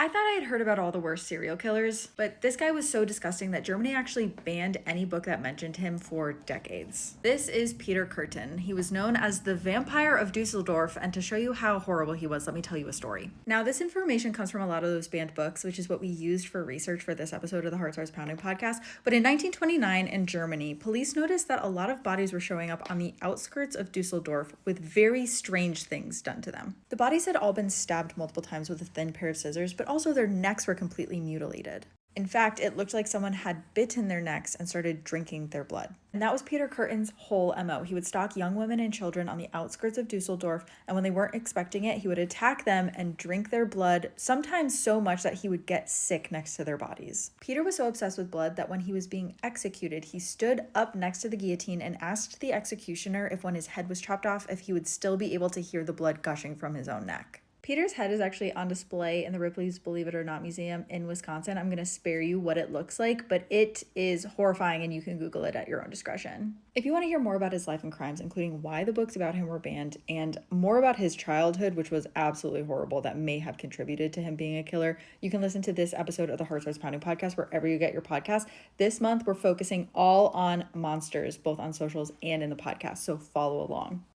I thought I had heard about all the worst serial killers, but this guy was so disgusting that Germany actually banned any book that mentioned him for decades. This is Peter Kürten. He was known as the Vampire of Dusseldorf, and to show you how horrible he was, let me tell you a story. Now, this information comes from a lot of those banned books, which is what we used for research for this episode of the Heart Starts Pounding podcast. But in 1929 in Germany, police noticed that a lot of bodies were showing up on the outskirts of Dusseldorf with very strange things done to them. The bodies had all been stabbed multiple times with a thin pair of scissors, but also their necks were completely mutilated. In fact, it looked like someone had bitten their necks and started drinking their blood. And that was Peter Kürten's whole MO. He would stalk young women and children on the outskirts of Dusseldorf, and when they weren't expecting it, he would attack them and drink their blood, sometimes so much that he would get sick next to their bodies. Peter was so obsessed with blood that when he was being executed, he stood up next to the guillotine and asked the executioner if when his head was chopped off, if he would still be able to hear the blood gushing from his own neck. Peter's head is actually on display in the Ripley's Believe It or Not Museum in Wisconsin. I'm going to spare you what it looks like, but it is horrifying and you can Google it at your own discretion. If you want to hear more about his life and crimes, including why the books about him were banned and more about his childhood, which was absolutely horrible, that may have contributed to him being a killer, you can listen to this episode of the Heart Starts Pounding podcast wherever you get your podcast. This month, we're focusing all on monsters, both on socials and in the podcast, so follow along.